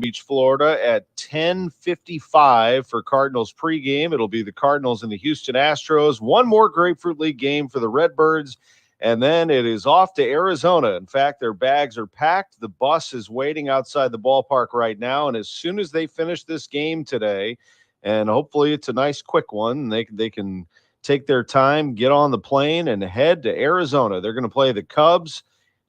Beach, Florida at 10:55 for Cardinals pregame. It'll be the Cardinals and the Houston Astros. One more Grapefruit League game for the Redbirds, and then it is off to Arizona. In fact, their bags are packed. The bus is waiting outside the ballpark right now, and as soon as they finish this game today, and hopefully it's a nice quick one, they can take their time, get on the plane, and head to Arizona. They're going to play the Cubs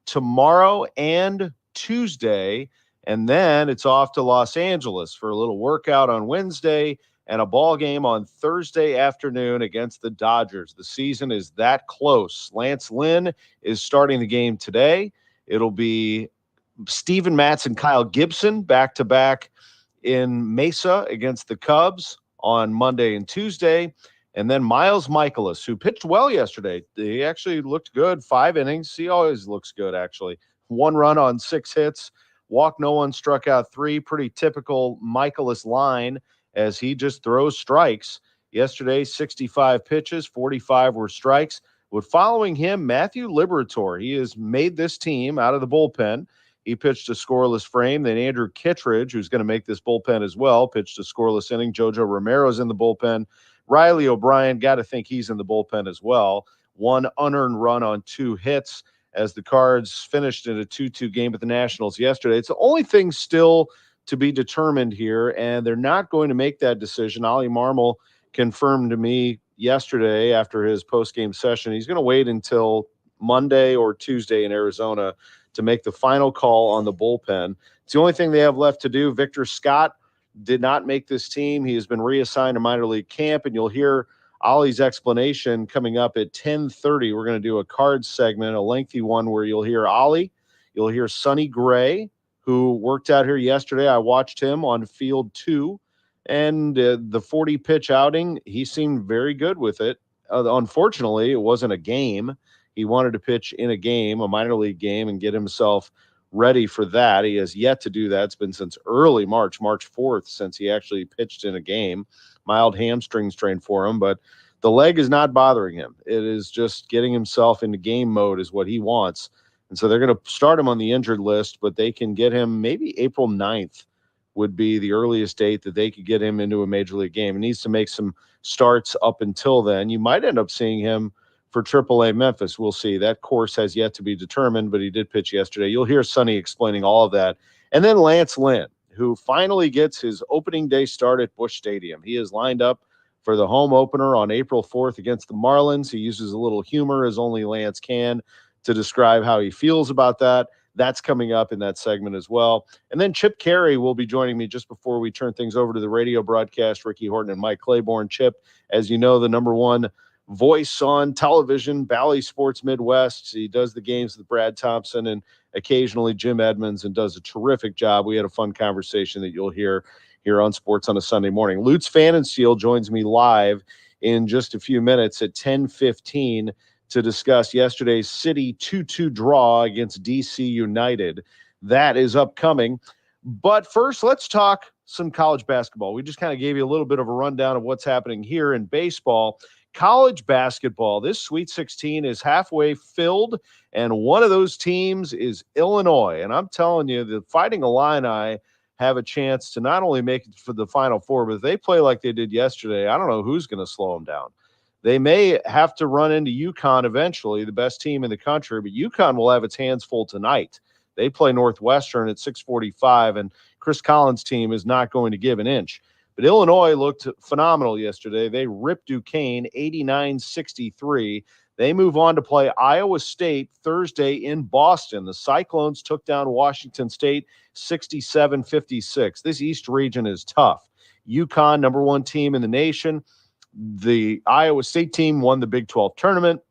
tomorrow and Tuesday. And then it's off to Los Angeles for a little workout on Wednesday and a ball game on Thursday afternoon against the Dodgers. The season is that close. Lance Lynn is starting the game today. It'll be Steven Matz and Kyle Gibson back-to-back in Mesa against the Cubs on Monday and Tuesday. And then Miles Michaelis, who pitched well yesterday. He actually looked good, 5 innings. He always looks good, actually. 1 run on 6 hits. Walk, no one, struck out 3. Pretty typical Michaelis line as he just throws strikes. Yesterday, 65 pitches, 45 were strikes. With following him, Matthew Liberatore. He has made this team out of the bullpen. He pitched a scoreless frame. Then Andrew Kittredge, who's going to make this bullpen as well, pitched a scoreless inning. Jojo Romero's in the bullpen. Riley O'Brien, got to think he's in the bullpen as well. 1 unearned run on 2 hits as the Cards finished in a 2-2 game with the Nationals yesterday. It's the only thing still to be determined here, and they're not going to make that decision. Ollie Marmol confirmed to me yesterday after his post-game session he's going to wait until Monday or Tuesday in Arizona to make the final call on the bullpen. It's the only thing they have left to do. Victor Scott did not make this team. He has been reassigned to minor league camp, and you'll hear Ollie's explanation coming up at 10:30. We're going to do a Cards segment, a lengthy one where you'll hear Ollie. You'll hear Sonny Gray, who worked out here yesterday. I watched him on field 2, and the 40-pitch outing, he seemed very good with it. Unfortunately, it wasn't a game. He wanted to pitch in a game, a minor league game, and get himself ready for that. He has yet to do that. It's been since early March 4th, since he actually pitched in a game. Mild hamstring strain for him, but the leg is not bothering him. It is just getting himself into game mode is what he wants. And so they're going to start him on the injured list, but they can get him maybe April 9th would be the earliest date that they could get him into a major league game. He needs to make some starts up until then. You might end up seeing him for AAA Memphis. We'll see. That course has yet to be determined, but he did pitch yesterday. You'll hear Sonny explaining all of that. And then Lance Lynn, who finally gets his opening day start at Busch Stadium. He is lined up for the home opener on April 4th against the Marlins. He uses a little humor, as only Lance can, to describe how he feels about that. That's coming up in that segment as well. And then Chip Caray will be joining me just before we turn things over to the radio broadcast. Ricky Horton and Mike Claiborne. Chip, as you know, the number one voice on television, Bally Sports Midwest. He does the games with Brad Thompson and occasionally Jim Edmonds, and does a terrific job. We had a fun conversation that you'll hear here on Sports on a Sunday morning. Lutz Pfannenstiel joins me live in just a few minutes at 10:15 to discuss yesterday's City 2-2 draw against DC United. That is upcoming. But first, let's talk some college basketball. We just kind of gave you a little bit of a rundown of what's happening here in baseball. College basketball, this Sweet 16 is halfway filled, and one of those teams is Illinois. And I'm telling you, the Fighting Illini have a chance to not only make it for the Final Four, but if they play like they did yesterday, I don't know who's going to slow them down. They may have to run into UConn eventually, the best team in the country, but UConn will have its hands full tonight. They play Northwestern at 6:45, and Chris Collins' team is not going to give an inch. But Illinois looked phenomenal yesterday. They ripped Duquesne 89-63. They move on to play Iowa State Thursday in Boston. The Cyclones took down Washington State 67-56. This East region is tough. UConn, number one team in the nation. The Iowa State team won the Big 12 tournament.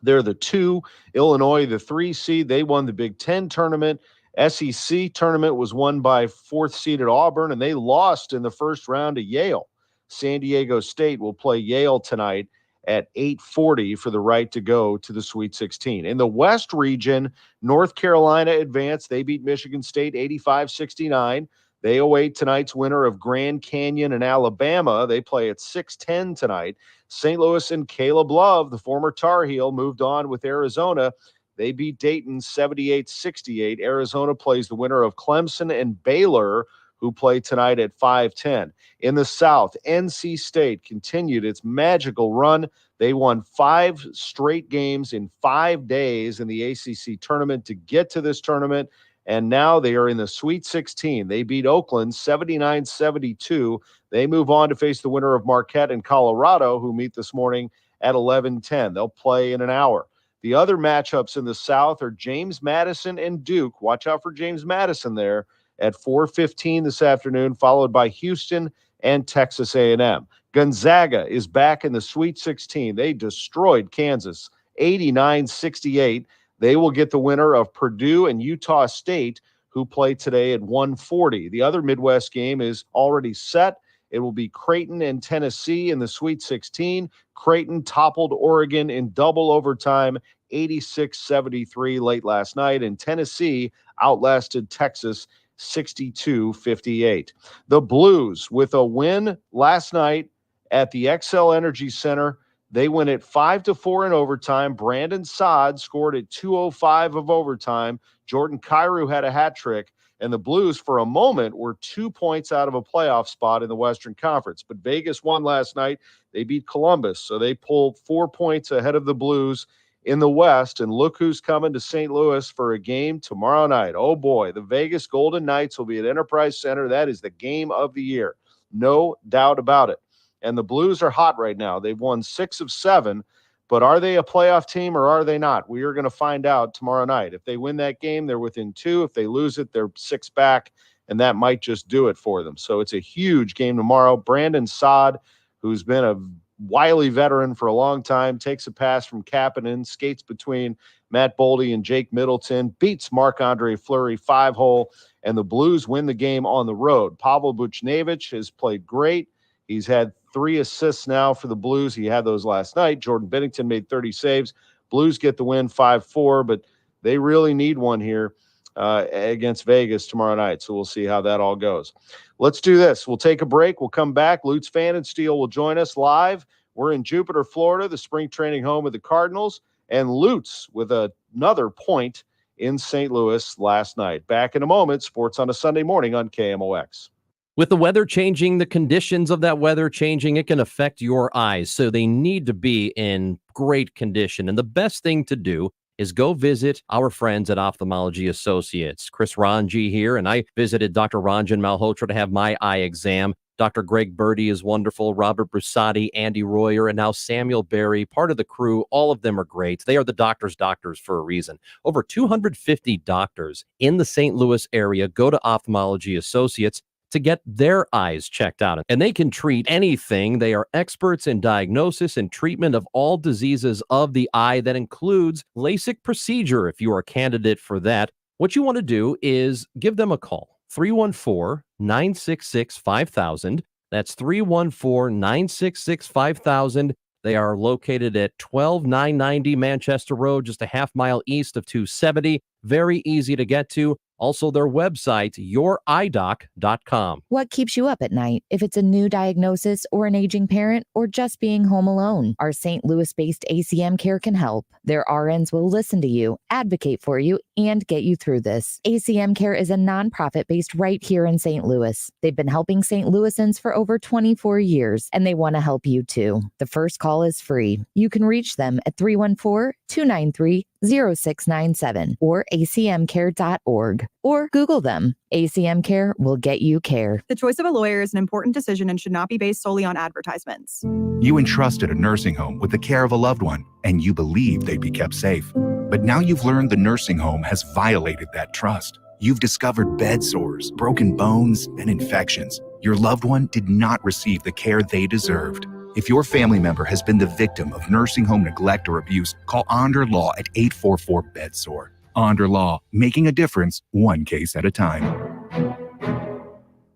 They're the 2. Illinois, the 3 seed. They won the Big 10 tournament. SEC tournament was won by 4th seeded Auburn, and they lost in the first round to Yale. San Diego State will play Yale tonight at 8:40 for the right to go to the Sweet 16. In the West region, North Carolina advanced. They beat Michigan State 85-69. They await tonight's winner of Grand Canyon and Alabama. They play at 6:10 tonight. St. Louis and Caleb Love, the former Tar Heel, moved on with Arizona. They beat Dayton 78-68. Arizona plays the winner of Clemson and Baylor who play tonight at 5:10. In the South, NC State continued its magical run. They won 5 straight games in 5 days in the ACC tournament to get to this tournament, and now they are in the Sweet 16. They beat Oakland 79-72. They move on to face the winner of Marquette and Colorado, who meet this morning at 11:10. They'll play in an hour. The other matchups in the South are James Madison and Duke. Watch out for James Madison there at 4:15 this afternoon, followed by Houston and Texas A&M. Gonzaga is back in the Sweet 16. They destroyed Kansas 89-68. They will get the winner of Purdue and Utah State, who play today at 1:40. The other Midwest game is already set. It will be Creighton and Tennessee in the Sweet 16. Creighton toppled Oregon in double overtime, 86-73 late last night, and Tennessee outlasted Texas 62-58. The Blues, with a win last night at the XL Energy Center, they win it 5-4 in overtime. Brandon Saad scored at 2:05 of overtime. Jordan Kyrou had a hat trick, and the Blues, for a moment, were 2 points out of a playoff spot in the Western Conference. But Vegas won last night. They beat Columbus, so they pulled 4 points ahead of the Blues in the West. And look who's coming to St. Louis for a game tomorrow night. Oh, boy, the Vegas Golden Knights will be at Enterprise Center. That is the game of the year. No doubt about it. And the Blues are hot right now. They've won 6 of 7. But are they a playoff team or are they not? We are going to find out tomorrow night. If they win that game, they're within 2. If they lose it, they're 6 back, and that might just do it for them. So it's a huge game tomorrow. Brandon Saad, who's been a wily veteran for a long time, takes a pass from Kapanen, skates between Matt Boldy and Jake Middleton, beats Marc-Andre Fleury 5-hole, and the Blues win the game on the road. Pavel Buchnevich has played great. He's had 3 assists now for the Blues. He had those last night. Jordan Binnington made 30 saves. Blues get the win 5-4, but they really need one here against Vegas tomorrow night. So we'll see how that all goes. Let's do this. We'll take a break. We'll come back. Lutz Pfannenstiel will join us live. We're in Jupiter, Florida, the spring training home of the Cardinals, and Lutz with another point in St. Louis last night. Back in a moment. Sports on a Sunday morning on KMOX. With the weather changing, the conditions of that weather changing, it can affect your eyes. So they need to be in great condition. And the best thing to do is go visit our friends at Ophthalmology Associates. Chris Ranji here, and I visited Dr. Ranjan Malhotra to have my eye exam. Dr. Greg Birdie is wonderful, Robert Brusati, Andy Royer, and now Samuel Berry, part of the crew. All of them are great. They are the doctors for a reason. Over 250 doctors in the St. Louis area go to Ophthalmology Associates to get their eyes checked out. And they can treat anything. They are experts in diagnosis and treatment of all diseases of the eye. That includes LASIK procedure if you are a candidate for that. What you want to do is give them a call. 314-966-5000. That's 314-966-5000. They are located at 12990 Manchester Road, just a half mile east of 270. Very easy to get to. Also, their website, youridoc.com. What keeps you up at night? If it's a new diagnosis or an aging parent or just being home alone, our St. Louis-based ACM Care can help. Their RNs will listen to you, advocate for you, and get you through this. ACM Care is a nonprofit based right here in St. Louis. They've been helping St. Louisans for over 24 years, and they want to help you too. The first call is free. You can reach them at 314-293-0697 or acmcare.org. Or Google them. ACM Care will get you care. The choice of a lawyer is an important decision and should not be based solely on advertisements. You entrusted a nursing home with the care of a loved one, and you believed they'd be kept safe. But now you've learned the nursing home has violated that trust. You've discovered bed sores, broken bones, and infections. Your loved one did not receive the care they deserved. If your family member has been the victim of nursing home neglect or abuse, call Onder Law at 844-BED-SORE. Onder Law, making a difference one case at a time.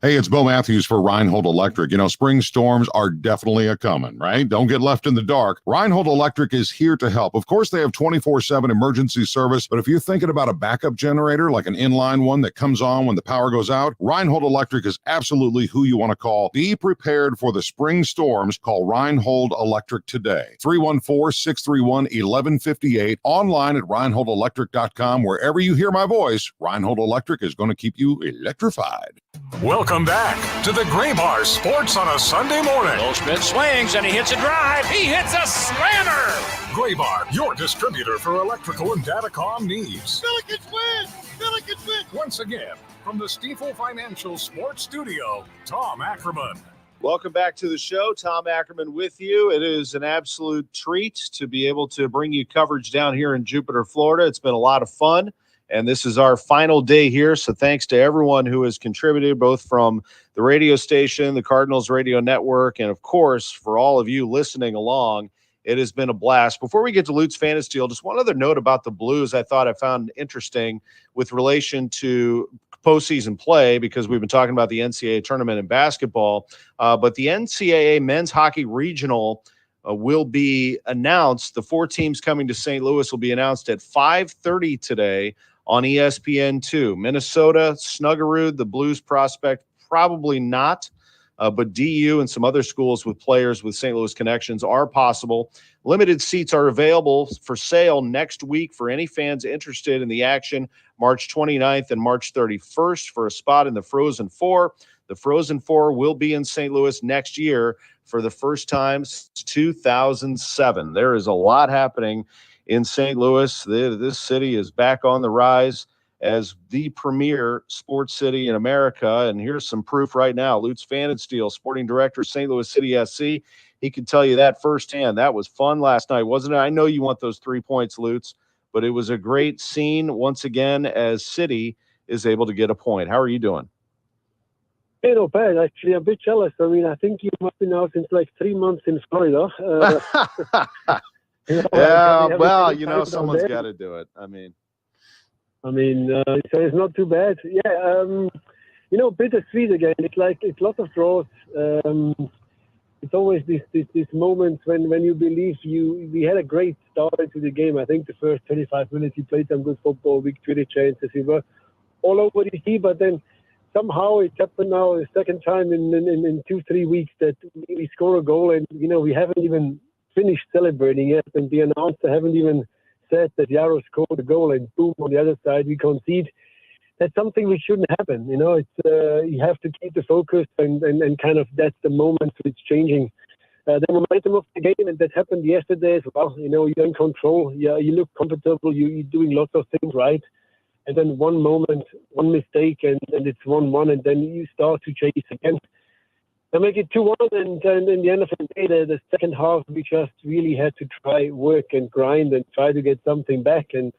Hey, it's Bo Matthews for Reinhold Electric. You know, spring storms are definitely a-coming, right? Don't get left in the dark. Reinhold Electric is here to help. Of course, they have 24/7 emergency service, but if you're thinking about a backup generator, like an inline one that comes on when the power goes out, Reinhold Electric is absolutely who you want to call. Be prepared for the spring storms. Call Reinhold Electric today. 314-631-1158. Online at reinholdelectric.com. Wherever you hear my voice, Reinhold Electric is going to keep you electrified. Welcome Welcome back to the Gray Bar Sports on a Sunday morning. Goldschmidt swings and he hits a drive. He hits a slammer. Gray Bar, your distributor for electrical and datacom needs. Billikens win! Billikens win! Once again, from the Stifel Financial Sports Studio, Tom Ackerman. Welcome back to the show. Tom Ackerman with you. It is an absolute treat to be able to bring you coverage down here in Jupiter, Florida. It's been a lot of fun, and this is our final day here. So thanks to everyone who has contributed, both from the radio station, the Cardinals Radio Network, and, of course, for all of you listening along. It has been a blast. Before we get to Lutz Fantasy, just one other note about the Blues I thought I found interesting with relation to postseason play, because we've been talking about the NCAA tournament in basketball, but the NCAA men's hockey regional will be announced. The 4 teams coming to St. Louis will be announced at 5:30 today on ESPN2. Minnesota, Snuggerud, the Blues prospect, probably not. But DU and some other schools with players with St. Louis connections are possible. Limited seats are available for sale next week for any fans interested in the action, March 29th and March 31st for a spot in the Frozen Four. The Frozen Four will be in St. Louis next year for the first time since 2007. There is a lot happening in St. Louis. This city is back on the rise as the premier sports city in America. And here's some proof right now. Lutz Pfannenstiel, sporting director, St. Louis City SC. He can tell you that firsthand. That was fun last night, wasn't it? I know you want those 3 points, Lutz, but it was a great scene once again as City is able to get a point. How are you doing? Hey, not bad, actually. I'm a bit jealous. I mean, I think you must be now since like 3 months in Florida. Someone's got to do it. I mean, so it's not too bad. Yeah, bittersweet again. It's lots of draws. It's always this moment when you believe we had a great start to the game. I think the first 25 minutes we played some good football, big Twitter chances. We were all over the sea, but then somehow it's happened now the second time in 2-3 weeks that we score a goal, and we haven't even finished celebrating yet, and the announcer haven't even said that Yaro scored a goal, and boom, on the other side we concede. That's something which shouldn't happen. It's you have to keep the focus, and kind of that's the moment it's changing the momentum of the game, and that happened yesterday as well. You're in control. Yeah, you look comfortable. You're doing lots of things right, and then one moment, one mistake, and it's 1-1, and then you start to chase again. They make it 2-1, and in the end of the day, the second half, we just really had to try, work and grind and try to get something back. And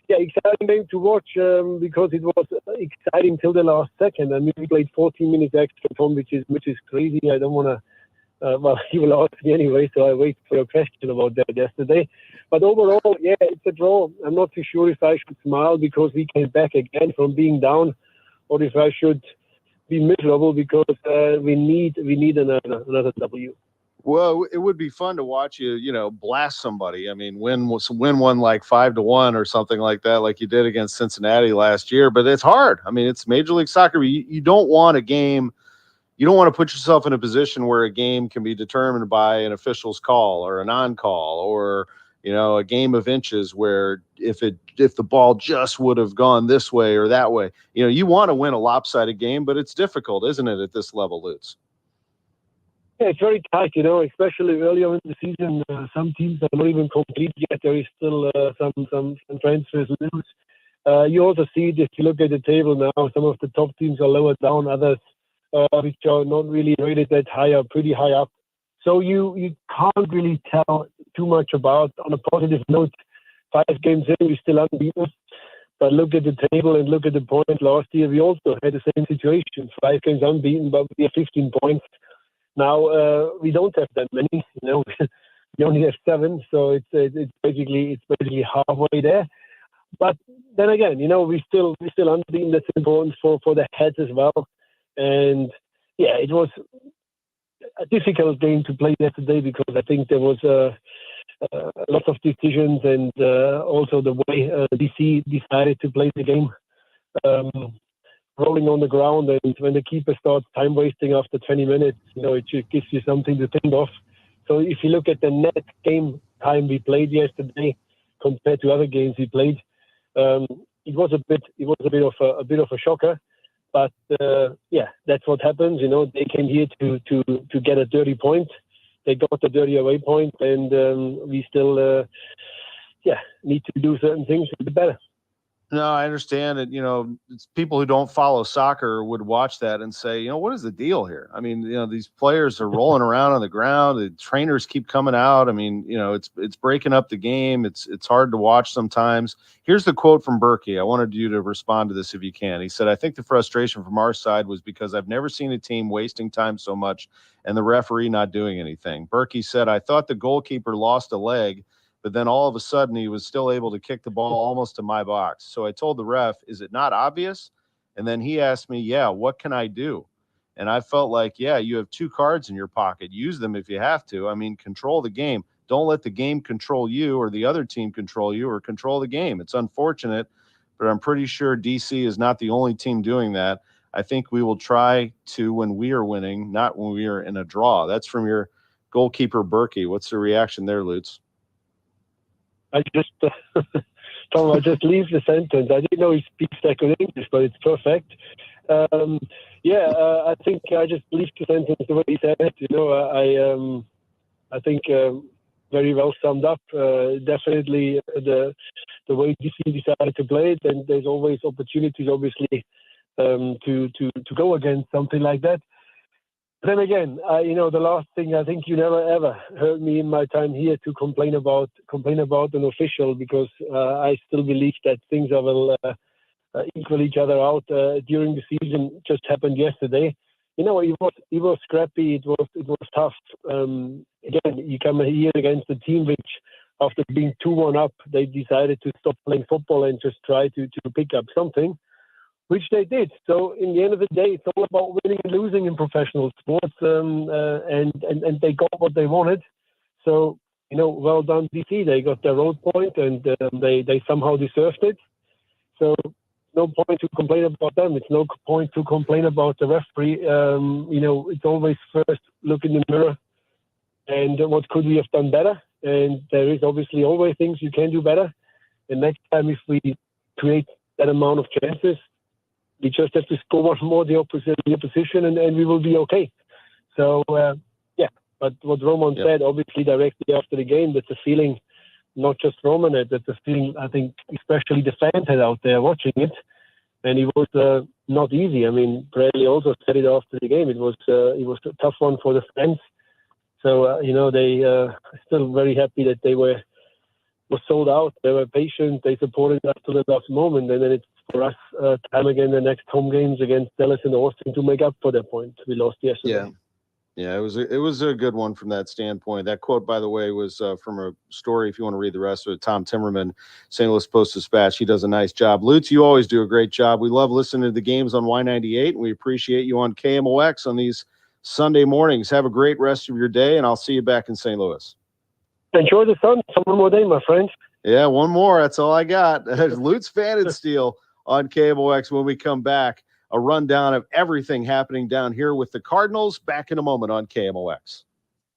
yeah, exciting game to watch because it was exciting till the last second. I mean, we played 14 minutes extra time, which is crazy. I don't want to. You will ask me anyway, so I wait for your question about that yesterday. But overall, yeah, it's a draw. I'm not too sure if I should smile because we came back again from being down, or if I should be miserable because we need another W. Well, it would be fun to watch you, blast somebody. I mean, win one like 5-1 or something like that, like you did against Cincinnati last year. But it's hard. I mean, it's Major League Soccer. You don't want a game. You don't want to put yourself in a position where a game can be determined by an official's call or a non-call or a game of inches where if the ball just would have gone this way or that way, you want to win a lopsided game, but it's difficult, isn't it, at this level, Lutz? Yeah, it's very tight, especially earlier in the season. Some teams are not even complete yet. There is still some transfers loose. You also see it if you look at the table now. Some of the top teams are lower down. Others, which are not really rated that high, are pretty high up. So you can't really tell too much about. On a positive note, 5 games in, we're still unbeaten. But look at the table and look at the points. Last year, we also had the same situation. 5 games unbeaten, but we have 15 points. Now we don't have that many. We only have 7, so it's basically halfway there. But then again, we're still unbeaten. That's important for the heads as well. And yeah, it was a difficult game to play yesterday because I think there was a lot of decisions and also the way DC decided to play the game, rolling on the ground, and when the keeper starts time wasting after 20 minutes, it just gives you something to think of. So if you look at the net game time we played yesterday compared to other games we played, it was a bit of a shocker. But that's what happens. They came here to get a dirty point. They got the dirty away point, and we still need to do certain things to be better. No, I understand it. It's people who don't follow soccer would watch that and say, what is the deal here? I mean, these players are rolling around on the ground. The trainers keep coming out. I mean, it's breaking up the game. It's hard to watch sometimes. Here's the quote from Berkey. I wanted you to respond to this if you can. He said, "I think the frustration from our side was because I've never seen a team wasting time so much and the referee not doing anything." Berkey said, "I thought the goalkeeper lost a leg, but then all of a sudden he was still able to kick the ball almost to my box. So I told the ref, is it not obvious? And then he asked me, what can I do? And I felt like, you have 2 cards in your pocket. Use them if you have to. I mean, control the game. Don't let the game control you or the other team control you or control the game. It's unfortunate, but I'm pretty sure DC is not the only team doing that. I think we will try to when we are winning, not when we are in a draw." That's from your goalkeeper, Berkey. What's the reaction there, Lutz? I just, Tom, I just leave the sentence. I didn't know he speaks that good English, but it's perfect. I think I just leave the sentence the way he said it. I think very well summed up. Definitely the way DC decided to play it, and there's always opportunities, obviously, to go against something like that. Then again, the last thing, I think you never ever heard me in my time here to complain about an official, because I still believe that things will equal each other out during the season. Just happened yesterday. It was scrappy. It was tough. Again, you come here against a team which, after being 2-1 up, they decided to stop playing football and just try to pick up something, which they did. So in the end of the day, it's all about winning and losing in professional sports, and they got what they wanted. So, well done, DC. They got their road point, and they somehow deserved it. So no point to complain about them. It's no point to complain about the referee. It's always first look in the mirror and what could we have done better. And there is obviously always things you can do better. And next time, if we create that amount of chances, we just have to score one more the opposition, and we will be okay. So, but what Roman said, obviously, directly after the game, that's a feeling, not just Roman, that's a feeling, I think, especially the fans had out there watching it. And it was not easy. I mean, Bradley also said it after the game. It was a tough one for the fans. So, they still very happy that they were sold out. They were patient. They supported us to the last moment. And then it's for us time again the next home games against Dallas and Austin to make up for that point we lost yesterday. Yeah, it was a good one from that standpoint. That quote, by the way, was from a story, if you want to read the rest of it, Tom Timmerman, St. Louis Post-Dispatch. He does a nice job. Lutz, you always do a great job. We love listening to the games on Y98, and we appreciate you on KMOX on these Sunday mornings. Have a great rest of your day, and I'll see you back in St. Louis. Enjoy the sun. One more day, my friend. Yeah, one more. That's all I got. There's Lutz Pfannenstiel on KMOX. When we come back, a rundown of everything happening down here with the Cardinals. Back in a moment on KMOX.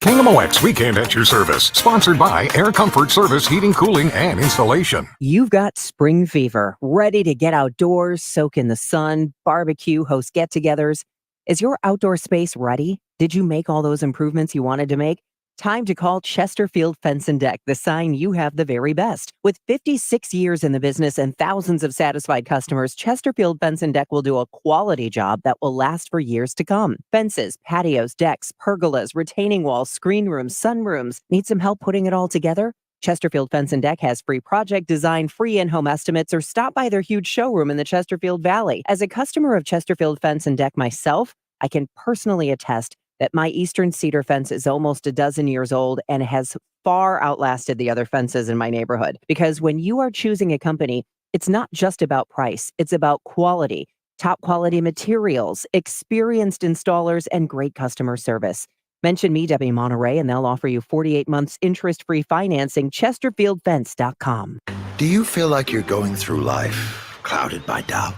KMOX Weekend at your service. Sponsored by Air Comfort Service Heating, Cooling, and Installation. You've got spring fever, ready to get outdoors, soak in the sun, barbecue, host get-togethers. Is your outdoor space ready? Did you make all those improvements you wanted to make? Time to call Chesterfield Fence and Deck, the sign you have the very best. With 56 years in the business and thousands of satisfied customers, Chesterfield Fence and Deck will do a quality job that will last for years to come. Fences, patios, decks, pergolas, retaining walls, screen rooms, sunrooms. Need some help putting it all together? Chesterfield Fence and Deck has free project design, free in-home estimates, or stop by their huge showroom in the Chesterfield Valley. As a customer of Chesterfield Fence and Deck myself, I can personally attest that my Eastern cedar fence is almost a dozen years old and has far outlasted the other fences in my neighborhood. Because when you are choosing a company, it's not just about price, it's about quality, top quality materials, experienced installers, and great customer service. Mention me, Debbie Monterey, and they'll offer you 48 months interest-free financing. ChesterfieldFence.com. Do you feel like you're going through life clouded by doubt?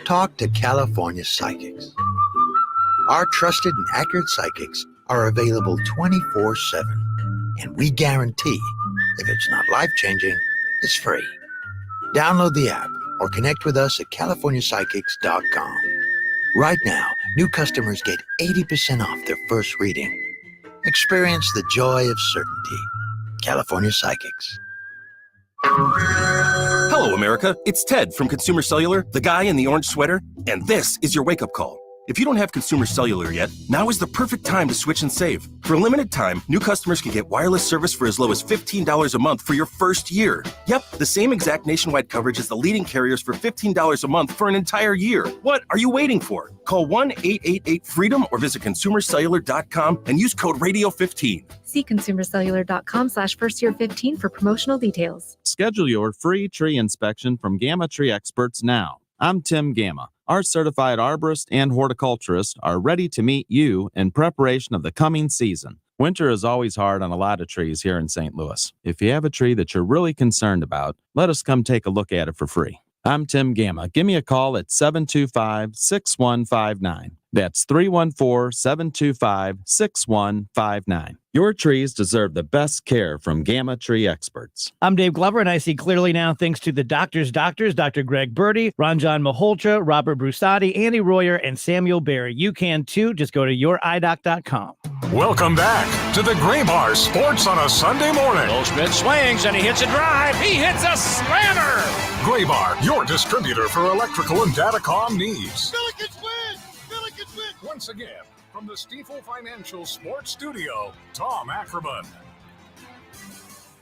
Talk to California Psychics. Our trusted and accurate psychics are available 24/7, and we guarantee if it's not life-changing, it's free. Download the app or connect with us at CaliforniaPsychics.com. Right now, new customers get 80% off their first reading. Experience the joy of certainty. California Psychics. Hello, America. It's Ted from Consumer Cellular, the guy in the orange sweater, and this is your wake-up call. If you don't have Consumer Cellular yet, now is the perfect time to switch and save. For a limited time, new customers can get wireless service for as low as $15 a month for your first year. Yep, the same exact nationwide coverage as the leading carriers for $15 a month for an entire year. What are you waiting for? Call 1-888-FREEDOM or visit consumercellular.com and use code RADIO15. See consumercellular.com/firstyear15 for promotional details. Schedule your free tree inspection from Gamma Tree Experts now. I'm Tim Gamma. Our certified arborist and horticulturist are ready to meet you in preparation of the coming season. Winter is always hard on a lot of trees here in St. Louis. If you have a tree that you're really concerned about, let us come take a look at it for free. I'm Tim Gamma. Give me a call at 725-6159. That's 314-725-6159. Your trees deserve the best care from Gamma Tree Experts. I'm Dave Glover, and I see clearly now thanks to the doctors, Dr. Greg Birdie, Ranjan Malhotra, Robert Brusati, Andy Royer, and Samuel Barry. You can too. Just go to youridoc.com. Welcome back to the Gray Bar Sports on a Sunday morning. Goldschmidt swings and he hits a drive. He hits a slammer. Gray Bar, your distributor for electrical and datacom needs. Billikens win! Billikens win! Once again, from the Stifel Financial Sports Studio, Tom Ackerman.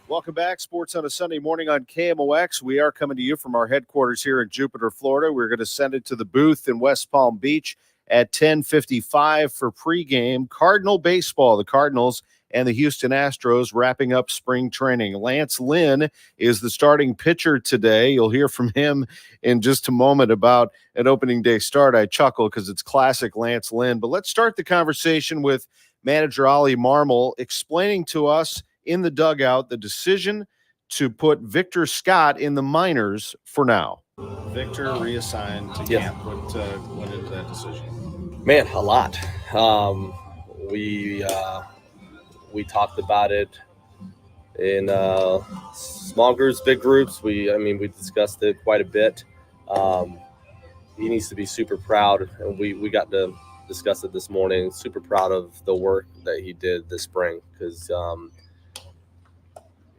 Welcome back. Sports on a Sunday morning on KMOX. We are coming to you from our headquarters here in Jupiter, Florida. We're going to send it to the booth in West Palm Beach at 10:55 for pregame. Cardinal baseball. The Cardinals and the Houston Astros wrapping up spring training. Lance Lynn is the starting pitcher today. You'll hear from him in just a moment about an opening day start. I chuckle because it's classic Lance Lynn. But let's start the conversation with manager Ollie Marmol explaining to us in the dugout the decision to put Victor Scott in the minors for now. Victor reassigned to camp. What is that decision? Man, a lot. We talked about it in small groups, big groups. We discussed it quite a bit. He needs to be super proud, and we got to discuss it this morning. Super proud of the work that he did this spring, because it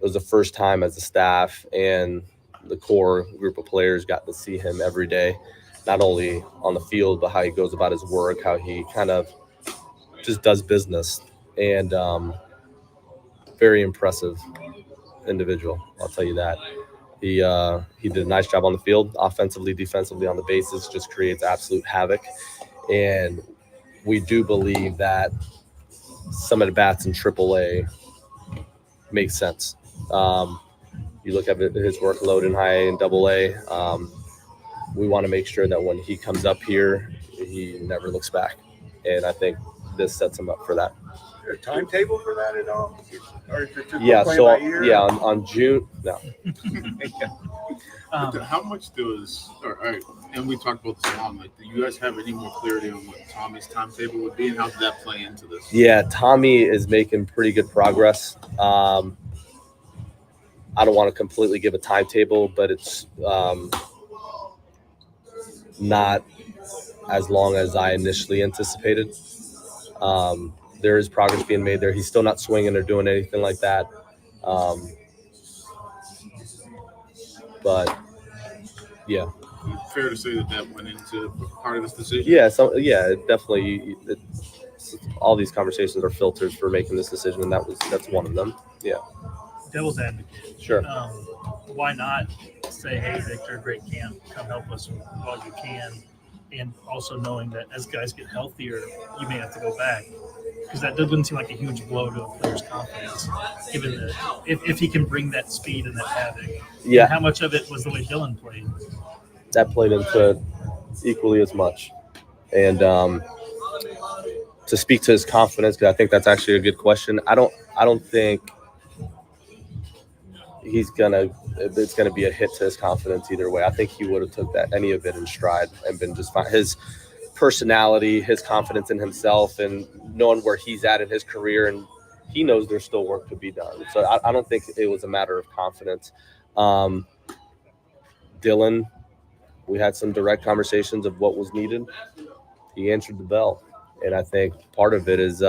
was the first time as a staff and the core group of players got to see him every day, not only on the field, but how he goes about his work, how he kind of just does business. And very impressive individual, I'll tell you that. He did a nice job on the field, offensively, defensively, on the bases, just creates absolute havoc. And we do believe that some at-bats in AAA makes sense. You look at his workload in high A and AA, we want to make sure that when he comes up here, he never looks back. And I think this sets him up for that. Is there a timetable for that at all? Or is it just on June, no. How much does, and we talked about this a lot, like, do you guys have any more clarity on what Tommy's timetable would be, and how does that play into this? Yeah, Tommy is making pretty good progress. I don't want to completely give a timetable, but it's not as long as I initially anticipated. There is progress being made there. He's still not swinging or doing anything like that. But yeah. Fair to say that went into part of this decision? Yeah, definitely. All these conversations are filters for making this decision, and that's one of them. Yeah. Devil's advocate. Sure. Why not say, hey, Victor, great camp, come help us while you can, and also knowing that as guys get healthier, you may have to go back, because that doesn't seem like a huge blow to a player's confidence, given that if he can bring that speed and that havoc. Yeah. How much of it was the way Dylan played? That played into it equally as much. And to speak to his confidence, because I think that's actually a good question. I don't think it's gonna be a hit to his confidence either way. I think he would have took any of it in stride and been just fine. His personality, his confidence in himself, and knowing where he's at in his career, and he knows there's still work to be done. So I don't think it was a matter of confidence. Dylan, we had some direct conversations of what was needed, he answered the bell. And I think part of it is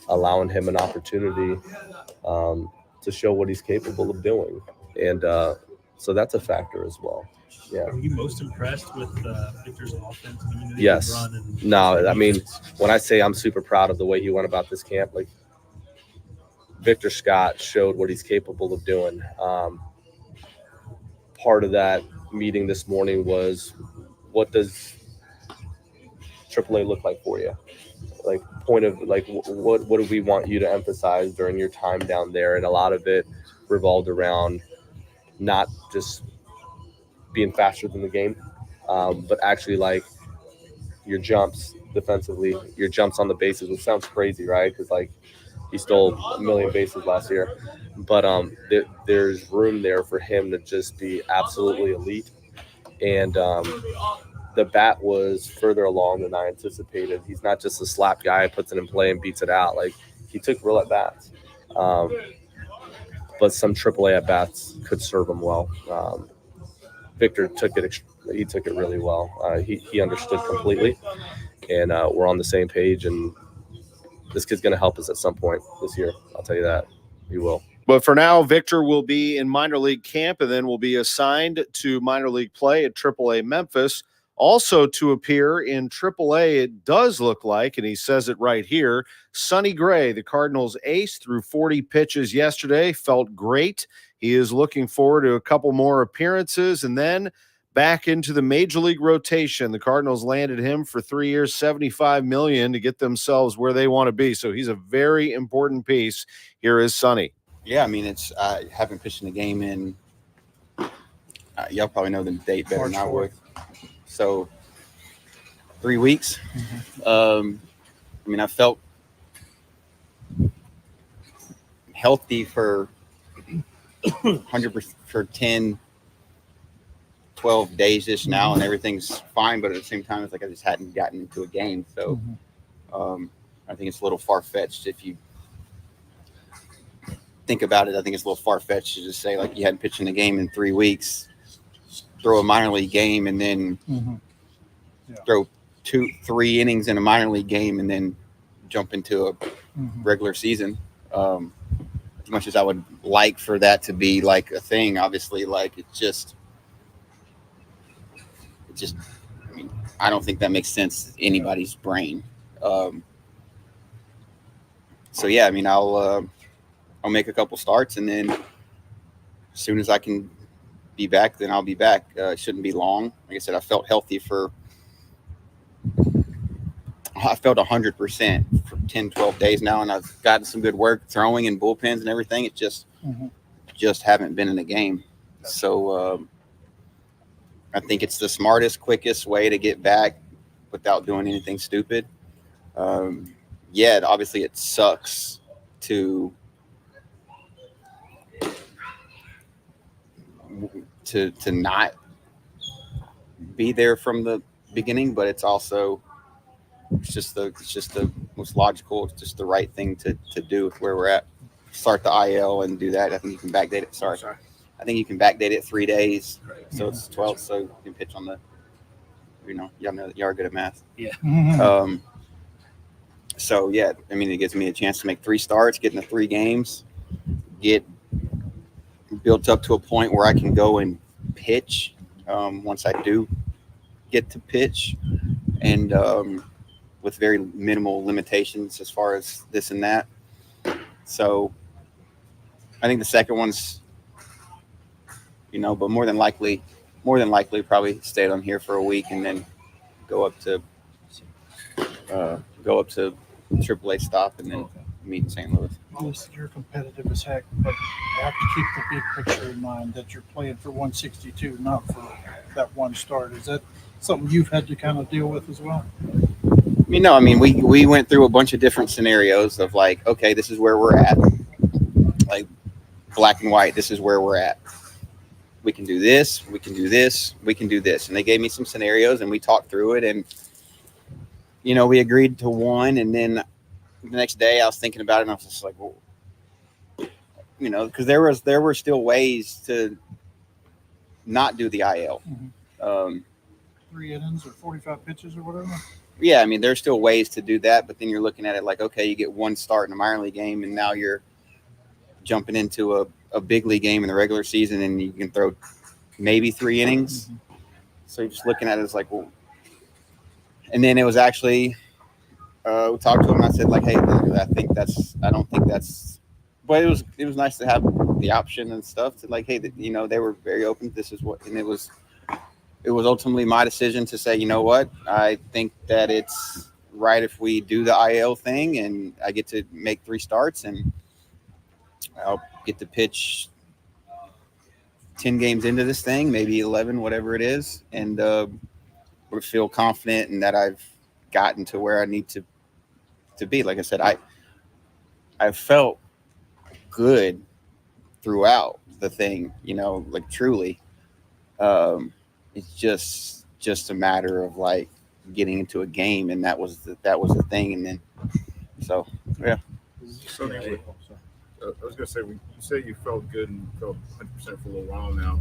allowing him an opportunity to show what he's capable of doing. And so that's a factor as well. Yeah. Are you most impressed with Victor's offense? I mean, Yes. run and No, I mean, when I say I'm super proud of the way he went about this camp, like Victor Scott showed what he's capable of doing. Part of that meeting this morning was, what does AAA look like for you? Like point of like, what do we want you to emphasize during your time down there? And a lot of it revolved around not just being faster than the game, but actually like your jumps defensively, your jumps on the bases, which sounds crazy, right? Because like he stole 1 million bases last year, but there's room there for him to just be absolutely elite. And the bat was further along than I anticipated. He's not just a slap guy, puts it in play and beats it out. Like he took real at bats, but some AAA at bats could serve him well. Victor took it really well. He understood completely, and we're on the same page. And this kid's going to help us at some point this year. I'll tell you that. He will. But for now, Victor will be in minor league camp and then will be assigned to minor league play at AAA Memphis. Also to appear in AAA, it does look like, and he says it right here, Sonny Gray, the Cardinals ace, threw 40 pitches yesterday, felt great. He is looking forward to a couple more appearances and then back into the major league rotation. The Cardinals landed him for 3 years, $75 million to get themselves where they want to be. So he's a very important piece. Here is Sonny. Yeah, I mean, it's I haven't pitched in the game in y'all probably know the date better than I would. So 3 weeks. I mean, I felt healthy for 100% for 10, 12 days-ish now, and everything's fine. But at the same time, it's like I just hadn't gotten into a game. So I think it's a little far-fetched if you think about it. I think it's a little far-fetched to just say, like, you hadn't pitched in the game in 3 weeks, throw a minor league game, and then throw 2-3 innings in a minor league game, and then jump into a regular season. As much as I would like for that to be like a thing, obviously, like it just, I mean, I don't think that makes sense in anybody's brain. So yeah, I mean, I'll make a couple starts, and then as soon as I can be back, then I'll be back. It shouldn't be long. Like I said, I felt healthy I felt 100% for 10, 12 days now, and I've gotten some good work throwing and bullpens and everything. It just haven't been in the game. So I think it's the smartest, quickest way to get back without doing anything stupid. Yeah, obviously it sucks to not be there from the beginning, but it's also it's just the most logical, it's just the right thing to do with where we're at. Start the IL and do that. I think you can backdate it. Sorry. I think you can backdate it 3 days. So it's 12. So you can pitch on the, y'all know that y'all are good at math. Yeah. So yeah, I mean, it gives me a chance to make 3 starts, get into 3 games, get built up to a point where I can go and pitch once I do get to pitch, and with very minimal limitations as far as this and that. So I think the second one's, but more than likely probably stay on here for a week and then go up to AAA stop and then meet in St. Louis. Listen, you're competitive as heck, but you have to keep the big picture in mind that you're playing for 162, not for that one start. Is that something you've had to kind of deal with as well? I mean, we went through a bunch of different scenarios of like, okay, this is where we're at. Like black and white, this is where we're at. We can do this, we can do this, we can do this. And they gave me some scenarios and we talked through it, and we agreed to one, and then the next day I was thinking about it and I was just like, well, because there were still ways to not do the IL. 3 innings or 45 pitches or whatever. yeah, I mean, there's still ways to do that, but then you're looking at it like, okay, you get one start in a minor league game, and now you're jumping into a big league game in the regular season, and you can throw maybe 3 innings. So you're just looking at it as like, well, and then it was actually, we talked to him. I said like, hey, I don't think that's, but it was nice to have the option and stuff to like, hey, you know, they were very open. This is what, and it was ultimately my decision to say, you know what, I think that it's right if we do the IL thing, and I get to make 3 starts, and I'll get to pitch 10 games into this thing, maybe 11, whatever it is, and we feel confident in that I've gotten to where I need to be. Like I said, I felt good throughout the thing, you know, like truly. It's just a matter of like getting into a game, and that was the thing, and then so yeah. So, I was gonna say, when you say you felt good and felt 100% for a little while now,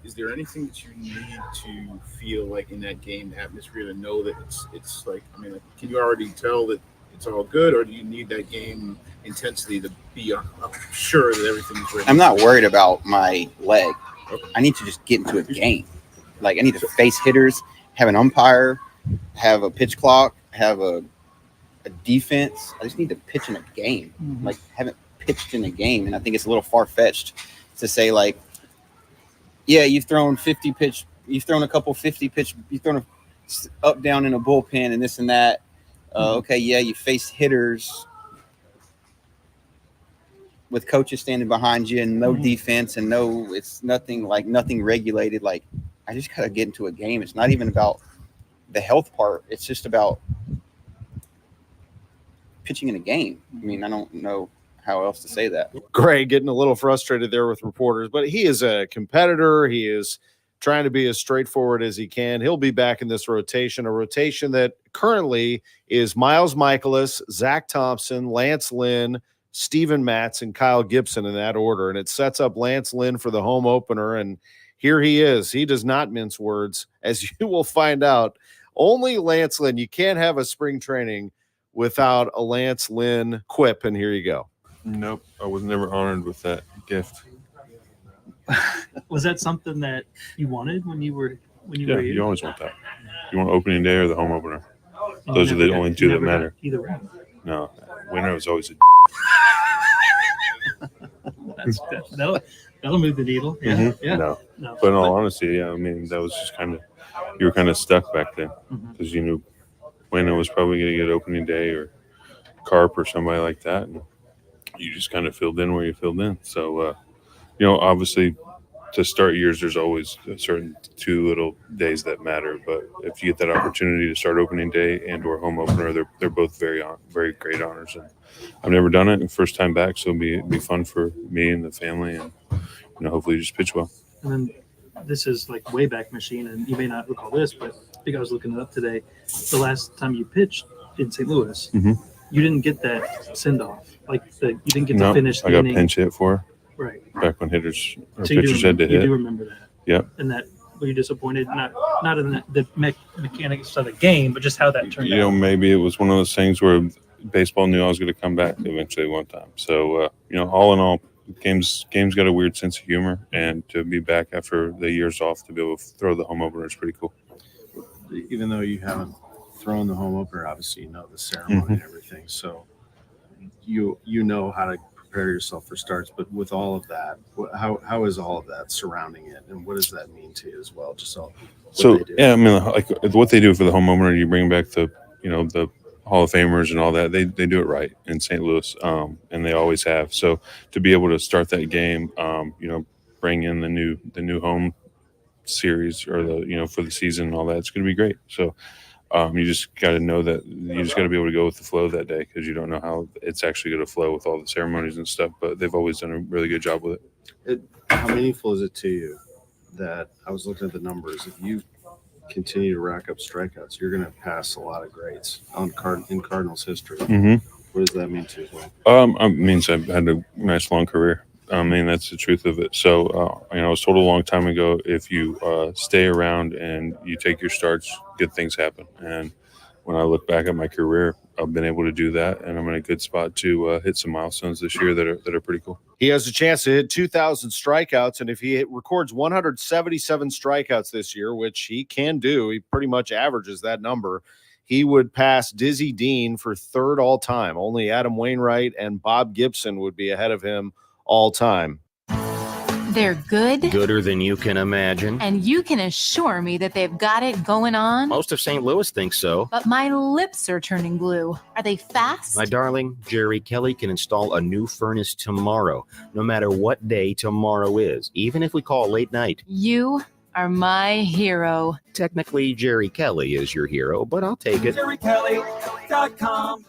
is there anything that you need to feel like in that game atmosphere to know that it's like, I mean, like, can you already tell that it's all good, or do you need that game intensity to be sure that everything's ready? I'm not worried about my leg. Okay. I need to just get into a game. Like, I need to face hitters, have an umpire, have a pitch clock, have a defense. I just need to pitch in a game. Mm-hmm. Like, haven't pitched in a game, and I think it's a little far-fetched to say like, yeah, you've thrown a couple 50 pitch, you've thrown up down in a bullpen and this and that. Okay, yeah, you faced hitters with coaches standing behind you and no defense and it's nothing regulated. Like, I just gotta get into a game. It's not even about the health part. It's just about pitching in a game. I mean, I don't know how else to say that. Greg getting a little frustrated there with reporters, but he is a competitor. He is trying to be as straightforward as he can. He'll be back in this rotation, a rotation that currently is Miles Michaelis, Zach Thompson, Lance Lynn, Steven Matz, and Kyle Gibson in that order. And it sets up Lance Lynn for the home opener. And here he is. He does not mince words, as you will find out. Only Lance Lynn. You can't have a spring training without a Lance Lynn quip. And here you go. Nope, I was never honored with that gift. Was that something that you wanted when you were Yeah, here? you always want that. You want opening day or the home opener. Those are the only two that matter. Either way. No, winner was always a. That'll move the needle. Yeah, Mm-hmm. yeah. No. No. But in all honesty, yeah, I mean, that was just you were kind of stuck back then because you knew winner was probably going to get opening day or Carp or somebody like that. And you just kind of filled in where you filled in. So, obviously to start years, there's always a certain 2 little days that matter. But if you get that opportunity to start opening day and or home opener, they're both very great honors. And I've never done it. First time back. So it'll be fun for me and the family, and, hopefully just pitch well. And then this is like way back machine, and you may not recall this, but I think I was looking it up today. The last time you pitched in St. Louis, you didn't get that send off. Like you didn't get to finish the I got inning. pinch hit for Right. back when hitters or So pitchers had to hit. You do remember that. Yep. And that, were you disappointed? Not in the mechanics of the game, but just how that turned out. Maybe it was one of those things where baseball knew I was going to come back eventually one time. So, all in all, games got a weird sense of humor, and to be back after the years off to be able to throw the home opener is pretty cool. Even though you haven't thrown the home opener, obviously you know the ceremony and everything. So you know how to prepare yourself for starts. But with all of that, how is all of that surrounding it, and what does that mean to you as well? Just all. So yeah, I mean, like what they do for the home opener, you bring back the the Hall of Famers and all that. They do it right in St. Louis, and they always have. So to be able to start that game, bring in the new home series or the for the season and all that, it's going to be great. So you just got to know that you just got to be able to go with the flow that day, because you don't know how it's actually going to flow with all the ceremonies and stuff. But they've always done a really good job with it. How meaningful is it to you that I was looking at the numbers? If you continue to rack up strikeouts, you're going to pass a lot of greats in Cardinals history. What does that mean to you as well? It means I've had a nice long career. I mean, that's the truth of it. So, I was told a long time ago, if you stay around and you take your starts, good things happen. And when I look back at my career, I've been able to do that, and I'm in a good spot to hit some milestones this year that are pretty cool. He has a chance to hit 2,000 strikeouts, and if he records 177 strikeouts this year, which he can do, he pretty much averages that number, he would pass Dizzy Dean for third all time. Only Adam Wainwright and Bob Gibson would be ahead of him all time. They're good. Gooder than you can imagine. And you can assure me that they've got it going on. Most of St. Louis thinks so. But my lips are turning blue. Are they fast? My darling, Jerry Kelly can install a new furnace tomorrow, no matter what day tomorrow is, even if we call late night. You are my hero. Technically, Jerry Kelly is your hero, but I'll take it. JerryKelly.com.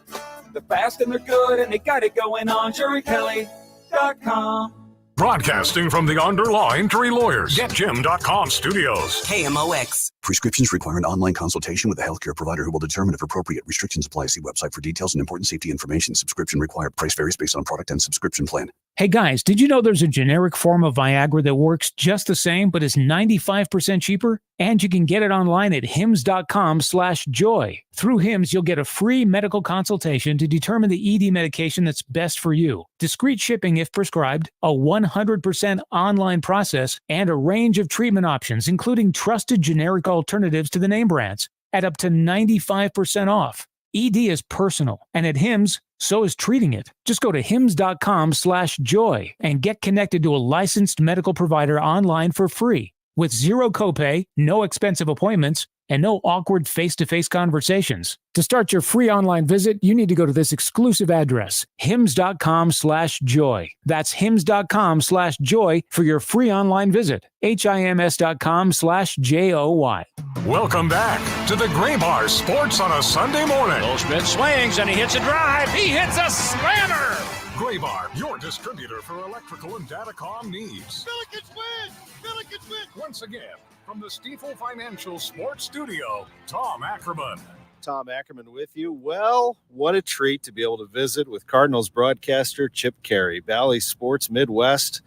They're fast and they're good and they got it going on. JerryKelly.com. Broadcasting from the Underline Tree Lawyers. GetJim.com studios. KMOX. Prescriptions require an online consultation with a healthcare provider who will determine if appropriate. Restrictions apply. See website for details and important safety information. Subscription required. Price varies based on product and subscription plan. Hey guys, did you know there's a generic form of Viagra that works just the same but is 95% cheaper? And you can get it online at hims.com/joy. Through Hims, you'll get a free medical consultation to determine the ED medication that's best for you. Discreet shipping if prescribed, a 100% online process, and a range of treatment options, including trusted generic alternatives to the name brands, at up to 95% off. ED is personal, and at Hims, so is treating it. Just go to hims.com/joy and get connected to a licensed medical provider online for free with zero copay, no expensive appointments, and no awkward face-to-face conversations. To start your free online visit, you need to go to this exclusive address, hims.com/joy. That's hims.com/joy for your free online visit. hims.com/joy. Welcome back to the Gray Bar Sports on a Sunday morning. Goldschmidt swings and he hits a drive. He hits a slammer. Gray Bar, your distributor for electrical and datacom needs. Billikens win! Billikens win! Once again, from the Stifel Financial Sports Studio, Tom Ackerman. Tom Ackerman with you. Well, what a treat to be able to visit with Cardinals broadcaster Chip Caray, Bally Sports Midwest.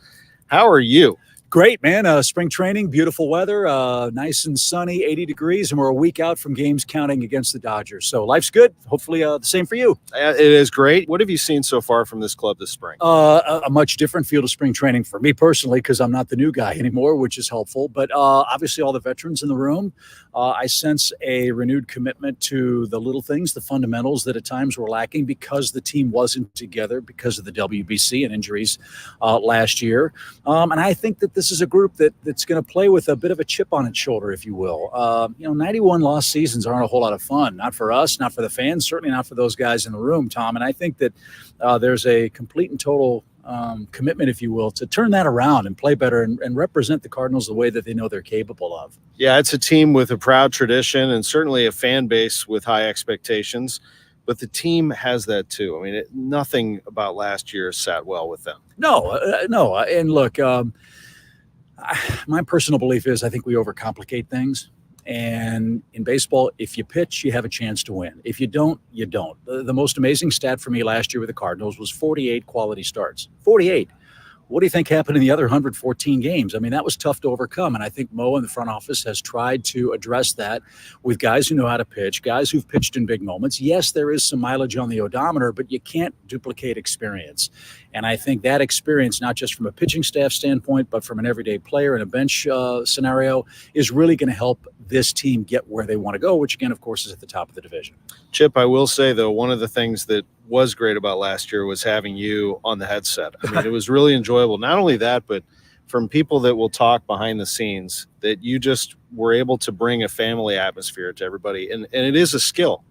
How are you? Great, man. Spring training, beautiful weather, nice and sunny, 80 degrees, and we're a week out from games counting against the Dodgers. So life's good. Hopefully the same for you. It is great. What have you seen so far from this club this spring? A much different field of spring training for me personally, because I'm not the new guy anymore, which is helpful. But obviously all the veterans in the room, I sense a renewed commitment to the little things, the fundamentals that at times were lacking because the team wasn't together because of the WBC and injuries last year. And I think that this is a group that's going to play with a bit of a chip on its shoulder, if you will. 91 lost seasons aren't a whole lot of fun, not for us, not for the fans, certainly not for those guys in the room, Tom. And I think that there's a complete and total commitment, if you will, to turn that around and play better and represent the Cardinals the way that they know they're capable of. Yeah, it's a team with a proud tradition and certainly a fan base with high expectations. But the team has that too. I mean, nothing about last year sat well with them. No. And look, my personal belief is I think we overcomplicate things. And in baseball, if you pitch, you have a chance to win. If you don't, you don't. The most amazing stat for me last year with the Cardinals was 48 quality starts. 48. What do you think happened in the other 114 games? I mean, that was tough to overcome. And I think Mo in the front office has tried to address that with guys who know how to pitch, guys who've pitched in big moments. Yes, there is some mileage on the odometer, but you can't duplicate experience. And I think that experience, not just from a pitching staff standpoint, but from an everyday player in a bench scenario, is really going to help this team get where they want to go, which again, of course, is at the top of the division. Chip, I will say, though, one of the things that was great about last year was having you on the headset. I mean, it was really enjoyable. Not only that, but from people that will talk behind the scenes, that you just were able to bring a family atmosphere to everybody. And it is a skill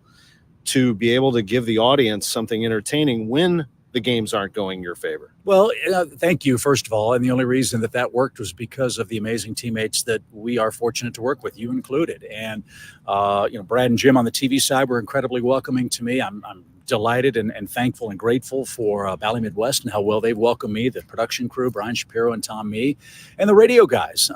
to be able to give the audience something entertaining when the games aren't going your favor. Well, thank you, first of all. And the only reason that worked was because of the amazing teammates that we are fortunate to work with, you included. And, Brad and Jim on the TV side were incredibly welcoming to me. I'm delighted and thankful and grateful for Bally Midwest and how well they've welcomed me, the production crew, Brian Shapiro and Tom Mee, and the radio guys,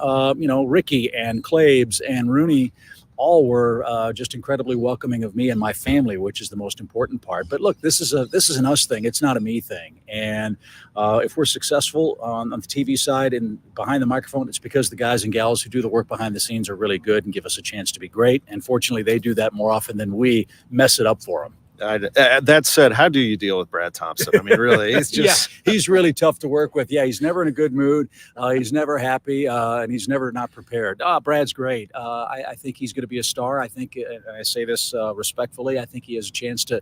Ricky and Claves and Rooney. all were just incredibly welcoming of me and my family, which is the most important part. But look, this is an us thing. It's not a me thing. And if we're successful on the TV side and behind the microphone, it's because the guys and gals who do the work behind the scenes are really good and give us a chance to be great. And fortunately, they do that more often than we mess it up for them. That said, how do you deal with Brad Thompson? I mean, really, he's just he's really tough to work with. Yeah, he's never in a good mood. He's never happy, and he's never not prepared. Brad's great. I think he's going to be a star. I think, and I say this respectfully, I think he has a chance to,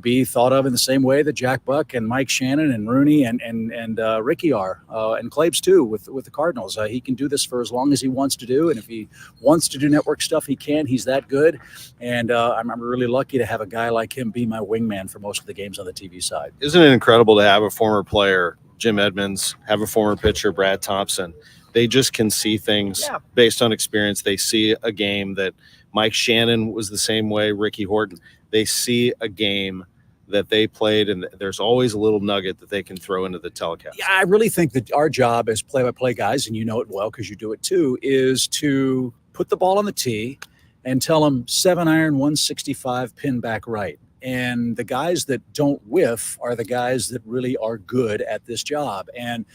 be thought of in the same way that Jack Buck and Mike Shannon and Rooney and Ricky are, and Claves too with the Cardinals. He can do this for as long as he wants to do, and if he wants to do network stuff, he can. He's that good, and I'm really lucky to have a guy like him be my wingman for most of the games on the TV side. Isn't it incredible to have a former player, Jim Edmonds, have a former pitcher, Brad Thompson? They just can see things based on experience. They see a game that Mike Shannon was the same way, Ricky Horton. They see a game that they played, and there's always a little nugget that they can throw into the telecast. Yeah, I really think that our job as play-by-play guys, and you know it well because you do it too, is to put the ball on the tee and tell them 7-iron, 165, pin back right. And the guys that don't whiff are the guys that really are good at this job. And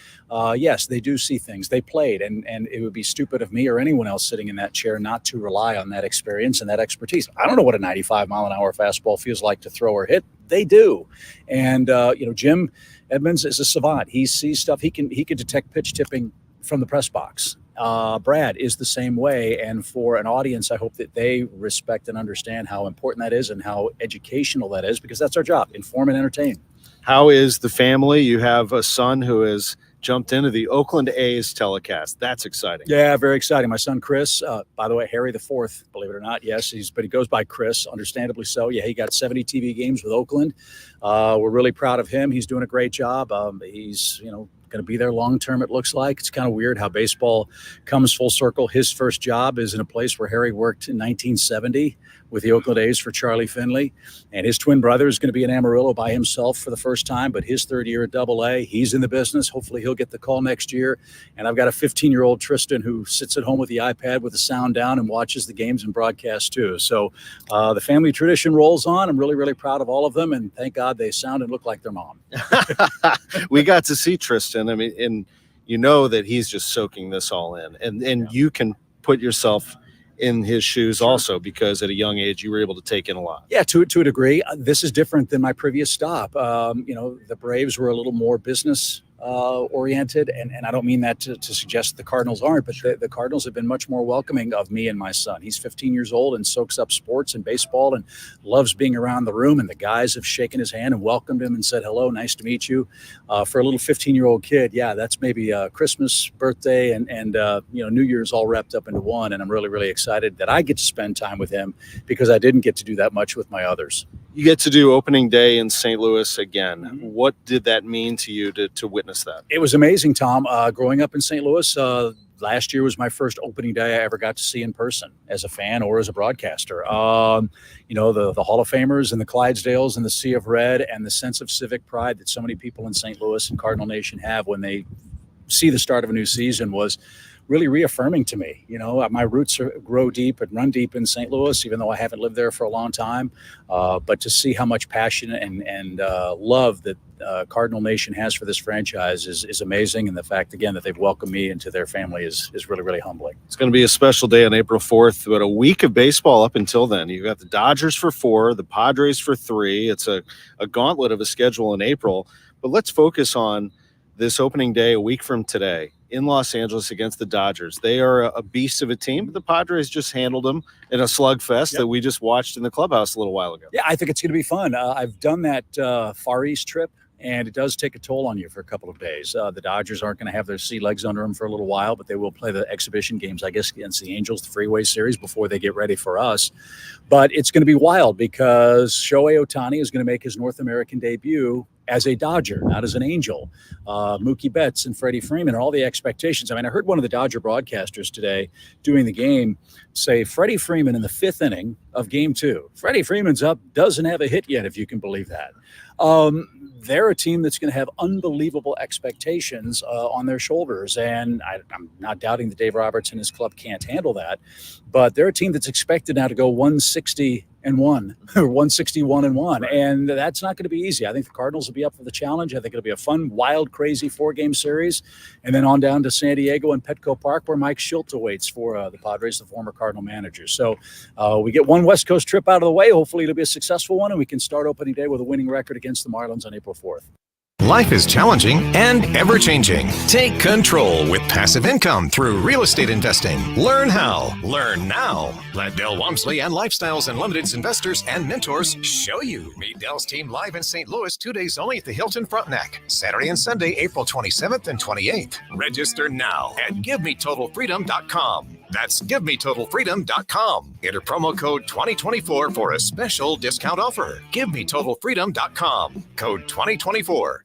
yes, they do see things. They played, and it would be stupid of me or anyone else sitting in that chair not to rely on that experience and that expertise. I don't know what a 95-mile-an-hour fastball feels like to throw or hit. They do. And, Jim Edmonds is a savant. He sees stuff. He can detect pitch tipping from the press box. Brad is the same way. And for an audience, I hope that they respect and understand how important that is and how educational that is, because that's our job, inform and entertain. How is the family? You have a son who has jumped into the Oakland A's telecast. That's exciting. Yeah, very exciting. My son, Chris, by the way, Harry the Fourth, believe it or not. Yes, but he goes by Chris, understandably so. Yeah, he got 70 TV games with Oakland. We're really proud of him. He's doing a great job. He's, going to be there long term, it looks like. It's kind of weird how baseball comes full circle. His first job is in a place where Harry worked in 1970 with the Oakland A's for Charlie Finley. And his twin brother is going to be in Amarillo by himself for the first time, but his third year at Double-A. He's in the business. Hopefully he'll get the call next year. And I've got a 15-year-old Tristan who sits at home with the iPad with the sound down and watches the games and broadcasts too. So the family tradition rolls on. I'm really, really proud of all of them. And thank God they sound and look like their mom. We got to see Tristan. I mean, and you know that he's just soaking this all in. And you can put yourself in his shoes also, because at a young age you were able to take in a lot. Yeah, to a degree. This is different than my previous stop. The Braves were a little more business oriented, and I don't mean that to suggest the Cardinals aren't, but the Cardinals have been much more welcoming of me and my son. He's 15 years old and soaks up sports and baseball and loves being around the room, and the guys have shaken his hand and welcomed him and said, hello, nice to meet you. For a little 15-year-old kid, yeah, that's maybe Christmas, birthday, and New Year's all wrapped up into one, and I'm really, really excited that I get to spend time with him because I didn't get to do that much with my others. You get to do opening day in St. Louis again. What did that mean to you to witness that? It was amazing, Tom. Growing up in St. Louis, last year was my first opening day I ever got to see in person as a fan or as a broadcaster. The Hall of Famers and the Clydesdales and the Sea of Red and the sense of civic pride that so many people in St. Louis and Cardinal Nation have when they see the start of a new season was really reaffirming to me. My roots grow deep and run deep in St. Louis, even though I haven't lived there for a long time. But to see how much passion and love that Cardinal Nation has for this franchise is amazing. And the fact, again, that they've welcomed me into their family is really, really humbling. It's going to be a special day on April 4th, but a week of baseball up until then. You've got the Dodgers for 4, the Padres for 3. It's a gauntlet of a schedule in April. But let's focus on this opening day a week from today in Los Angeles against the Dodgers. They are a beast of a team, but the Padres just handled them in a slugfest that we just watched in the clubhouse a little while ago. Yeah, I think it's going to be fun. I've done that Far East trip, and it does take a toll on you for a couple of days. The Dodgers aren't going to have their sea legs under them for a little while, but they will play the exhibition games, I guess, against the Angels, the Freeway Series, before they get ready for us. But it's going to be wild because Shohei Ohtani is going to make his North American debut as a Dodger, not as an Angel. Mookie Betts and Freddie Freeman and all the expectations. I mean, I heard one of the Dodger broadcasters today doing the game say Freddie Freeman in the 5th inning of Game 2. Freddie Freeman's up, doesn't have a hit yet, if you can believe that. They're a team that's going to have unbelievable expectations on their shoulders. And I'm not doubting that Dave Roberts and his club can't handle that. But they're a team that's expected now to go 160-1 or 161-1. And that's not going to be easy. I think the Cardinals will be up for the challenge. I think it'll be a fun, wild, crazy 4-game series. And then on down to San Diego and Petco Park, where Mike Schilt awaits for the Padres, the former Cardinal manager. So we get one West Coast trip out of the way. Hopefully it'll be a successful one, and we can start opening day with a winning record against the Marlins on April 4th. Life is challenging and ever-changing. Take control with passive income through real estate investing. Learn how. Learn now. Let Dell Walmsley and Lifestyles Unlimited's investors and mentors show you. Meet Dell's team live in St. Louis 2 days only at the Hilton Frontenac. Saturday and Sunday, April 27th and 28th. Register now at GiveMeTotalFreedom.com. That's GiveMeTotalFreedom.com. Enter promo code 2024 for a special discount offer. GiveMeTotalFreedom.com. Code 2024.